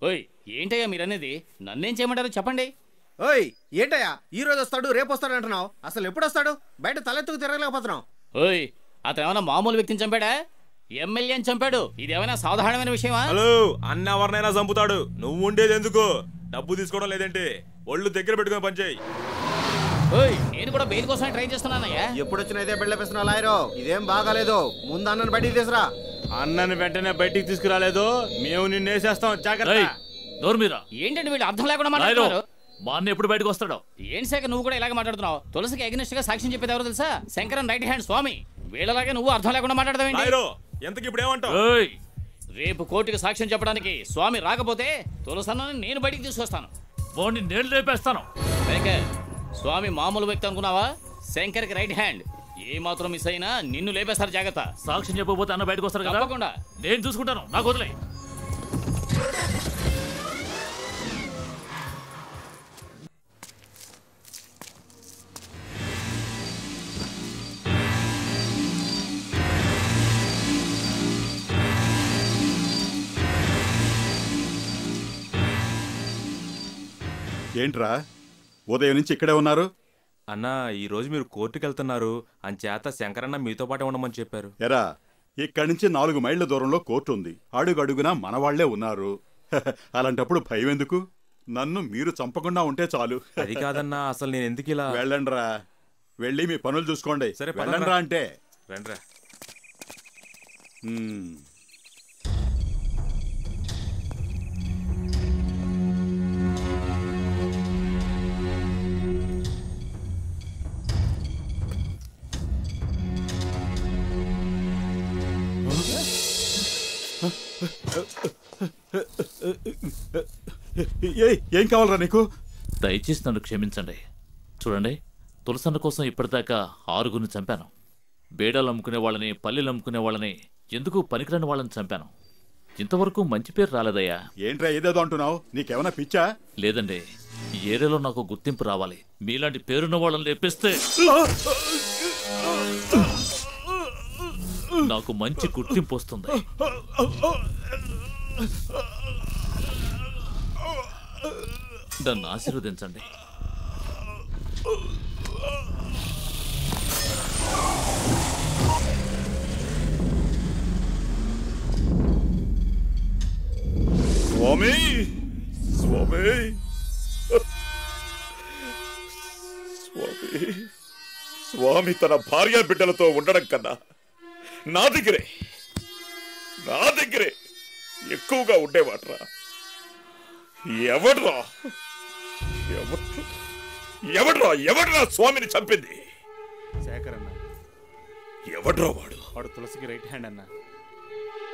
ఓయ్ ఏంటయ్యా మీరనేది? నన్నేం చేయమంటారో చెప్పండి. ఓయ్ ఏంటయ్యా ఈ రోజు వస్తాడు రేపు వస్తాడు అంటున్నావు, అసలు ఎప్పుడు వస్తాడు? బయట తలెత్తుకు తిరగలేకపోతున్నావు. ఓయ్ అతను ఏమైనా మామూలు వ్యక్తిని చంపాడా? ఎమ్మెల్యేని చంపాడు. ఇదేమైనా సాధారణమైన విషయమా? హలో, అన్న ఎవరినైనా చంపుతాడు, నువ్వు ఉండేది ఎందుకు? డబ్బు తీసుకోవడం లేదంటే ఒళ్ళు దగ్గర పెట్టుకుని పనిచేయి. ఓయ్ నేను కూడా బెయిల్ కోసం ట్రై చేస్తున్నానయ్యా. ఎప్పుడు వచ్చిన ఇదే బిళ్ళపిస్తున్నావు లాయరు, ఇదేం బాగాలేదు. ముందు అన్నను బయటికి తీసురా. అన్నని వెంటనే బయటికి తీసుకురాలేదు మేము నిన్ను వేసేస్తాం, జాగ్రత్త. నోరు మీరా? ఏంటంటే వీళ్ళు అర్థం లేకుండా మాట్లాడుతున్నారు. మా అన్న ఎప్పుడు బయటకు వస్తాడో? ఏంటి శేఖర్ నువ్వు కూడా ఇలాగ మాట్లాడుతున్నావు? తులసికి అగ్నిస్ట్ గా సాక్ష్యం చెప్పేది ఎవరు తెలుసా? శంకరన్ రైట్ హ్యాండ్ స్వామి. వీళ్ళలాగే నువ్వు అర్థం లేకుండా మాట్లాడతావేంటి? ఎంతకి ఇప్పుడు ఏమంటావు? రేపు కోర్టుకి సాక్ష్యం చెప్పడానికి స్వామి రాకపోతే తులసన్నని నేను బయటికి తీసుకొస్తాను. వాడిని నేను లేపేస్తాను. శంకర్ స్వామి మామూలు వ్యక్తి అనుకున్నావా? శంకర్ కి రైట్ హ్యాండ్. ఏ మాత్రం మిస్ అయినా నిన్ను లేపేస్తారు, జాగ్రత్త. సాక్ష్యం చెప్పకపోతే అన్న బయటకు వస్తారు కదా? తప్పకుండా నేను చూసుకుంటాను, నాకు వదిలే. ఏంట్రా ఉదయం నుంచి ఇక్కడే ఉన్నారు? అన్నా ఈ రోజు మీరు కోర్టుకి వెళ్తున్నారు, అంచేత శంకరన్న మీతో పాటు ఉండమని చెప్పారు. ఎరా ఇక్కడి నుంచి 4 మైళ్ళ దూరంలో కోర్టు ఉంది. అడుగడుగునా మనవాళ్లే ఉన్నారు. అలాంటప్పుడు భయం ఎందుకు? నన్ను మీరు చంపకుండా ఉంటే చాలు. అది కాదన్నా, అసలు నేను ఎందుకు ఇలా? వెళ్ళండ్రా, వెళ్ళి మీ పనులు చూసుకోండి. సరే వెళ్ళండ్రా అంటే రండ్రా. ఏం కావాలరా నీకు? దయచేసి నన్ను క్షమించండి. చూడండి, తులసన్న కోసం ఇప్పటిదాకా 6గురిని చంపాను. బేడాలు అమ్ముకునే వాళ్ళని, పల్లెలు అమ్ముకునే వాళ్ళని, ఎందుకు పనికిరాని వాళ్ళని చంపాను. ఇంతవరకు మంచి పేరు రాలేదయ్యా. ఏంట్రా ఏదేదో అంటున్నావు? నీకేమైనా పిచ్చా? లేదండి, ఈ ఏరియాలో నాకు గుర్తింపు రావాలి. మీలాంటి పేరున్న వాళ్ళని లేపిస్తే నాకు మంచి గుర్తింపు వస్తుంది. నన్ను ఆశీర్వదించండి. స్వామి, స్వామి, స్వామి, స్వామి తన భార్య బిడ్డలతో ఉండడం కన్నా నా దగ్గరే ఎక్కువగా ఉండేవాడ్రా. ఎవడ్రా స్వామిని చంపింది? శేఖర్ అన్న. ఎవడ్రా వాడు? వాడు తులసికి రైట్ హ్యాండ్ అన్న.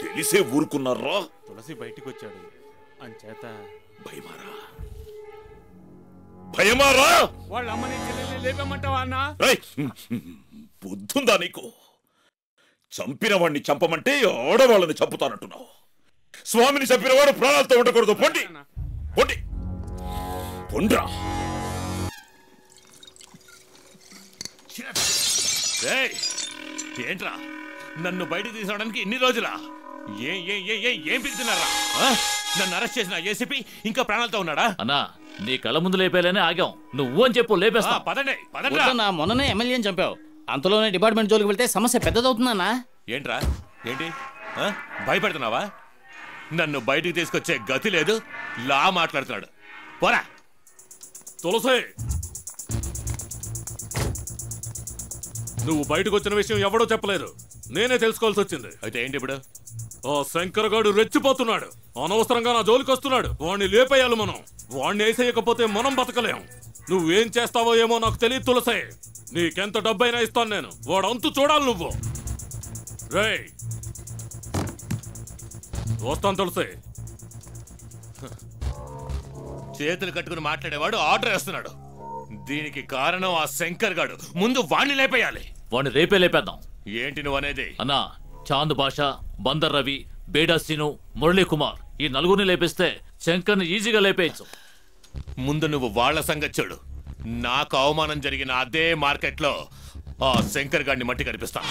తెలిసే ఊరుకున్నారా? తులసి బయటికి వచ్చాడు, అంచేత భయమారా? వాళ్ళ అమ్మని చెల్లెల్ని లేపమంటావా అన్న? బుద్ధుందా నీకు? చంపిన వాడిని చంపమంటే ఆడవాళ్ళని చంపుతానంటున్నావు. స్వామిని చంపిన వాడు ప్రాణాలతో ఉండకూడదు. పొండి పొండి పొండ్రా. ఏంట్రా నన్ను బయటకు తీసుకోవడానికి ఇన్ని రోజులా? ఏం పిలుతున్నారా? నన్ను అరెస్ట్ చేసిన ఏసీపీ ఇంకా ప్రాణాలతో ఉన్నాడా? అన్నా, నీ కళ్ళ ముందు లేపేయాలని ఆగాం. నువ్వు అని చెప్పు, లేపేస్తా. పదండి. మొన్ననే ఎమ్మెల్యేని చంపావు, అంతలోనే డిపార్ట్మెంట్ జోలికి వెళ్తే సమస్య పెద్దదవుతుందన్నా. ఏంట్రా ఏంటి భయపడుతున్నావా? నన్ను బయటికి తీసుకొచ్చే గతి లేదు, లా మాట్లాడుతున్నాడు. పోరా. తులసి, నువ్వు బయటకు వచ్చిన విషయం ఎవడో చెప్పలేదు, నేనే తెలుసుకోవాల్సి వచ్చింది. అయితే ఏంటి ఇప్పుడు? ఆ శంకర్ గాడు రెచ్చిపోతున్నాడు, అనవసరంగా నా జోలికి వస్తున్నాడు. వాణ్ణి లేపేయాలి మనం. వాణ్ణి వేసేయకపోతే మనం బతకలేం. నువ్వేం చేస్తావో ఏమో నాకు తెలియదు తులసి. నీకెంత డబ్బైనా ఇస్తాను నేను. వాడు అంతు చూడాలి నువ్వు. రేయ్ వస్తాను తులసి. చేతులు కట్టుకుని మాట్లాడేవాడు ఆర్డర్ వేస్తున్నాడు. దీనికి కారణం ఆ శంకర్ గాడు. ముందు వాణ్ణి లేపేయాలి. వాణ్ణి రేపే లేపేద్దాం. ఏంటి నువ్వు అనేది? అన్నా, చాంద్ బాషా, బందర్ రవి, బేడా సీను, మురళీ కుమార్ ఈ 4గురిని లేపేస్తే శంకర్ని ఈజీగా లేపేయచ్చు. ముందు నువ్వు వాళ్ళ సంగతి చూడు. నాకు అవమానం జరిగిన అదే మార్కెట్లో ఆ శంకర్ గాడిని మట్టి కనిపిస్తా.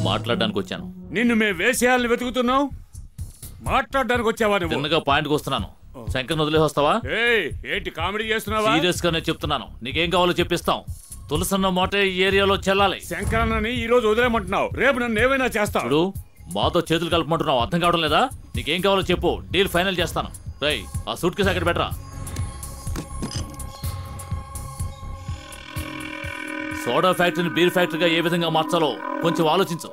మాట్లాడడానికి వచ్చాను. నిన్ను మేము వేసేయాలని వెతుకుతున్నావు, మాట్లాడడానికి వచ్చావా నువ్వు? చిన్నగా పాయింట్కి వస్తున్నాను. శంకర్ వదిలేసి వస్తావా? ఏంటి కామెడీ చేస్తున్నావా? సీరియస్ గానే చెప్తున్నాను. నీకేం కావాలో చెప్పిస్తాం. తులసన్న మోటే ఈ ఏరియాలో చెల్లాలి. శంకరన్నని ఈ రోజు వదిలేమంటున్నావు, రేపు నన్ను ఏమైనా చేస్తావు. చూడు, మాతో చేతులు కలపమంటున్నావు, అర్థం కావడం లేదా? నీకేం కావాలో చెప్పు, డీల్ ఫైనల్ చేస్తాను. రై, ఆ సూట్ కేసు అక్కడ పెట్టరా. సోడా ఫ్యాక్టరీని బీర్ ఫ్యాక్టరీగా ఏ విధంగా మార్చాలో కొంచెం ఆలోచించు.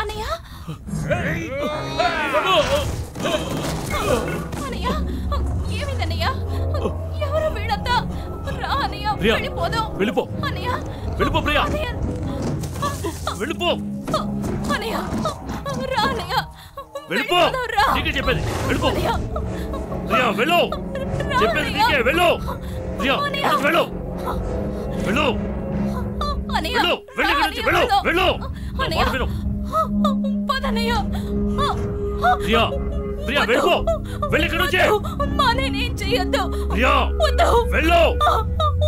అన్నయ్య అన్నయ్య ఏమిందన్నయ్య? ఎవరు వీడంతా? రా అన్నయ్య, వెళ్ళిపోదాం. వెళ్ళిపో అన్నయ్య, వెళ్ళిపో ప్రియా, వెళ్ళిపో అన్నయ్య. రా అన్నయ్య, వెళ్ళిపో. నీకే చెప్పేది, వెళ్ళిపో ప్రియా, వెళ్ళు. చెప్పేది నీకే, వెళ్ళు ప్రియా, వెళ్ళు వెళ్ళు వెళ్ళు, వెళ్ళి వెళ్ళు వెళ్ళు. వెళ్ళు పదన్నయ్య. ప్రియా, ప్రియా వెళ్ళిపో, వెళ్ళి ఇక్కడ నుంచి. నేనేం చెయ్యొద్దు. ప్రియా వద్దు, వెళ్ళు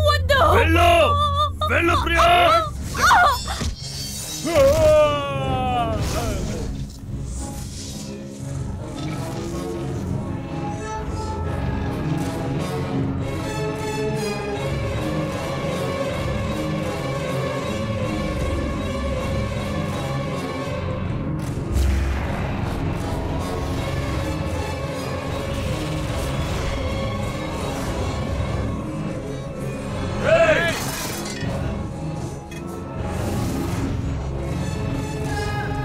వద్దు, వెళ్ళు వెళ్ళు ప్రియా.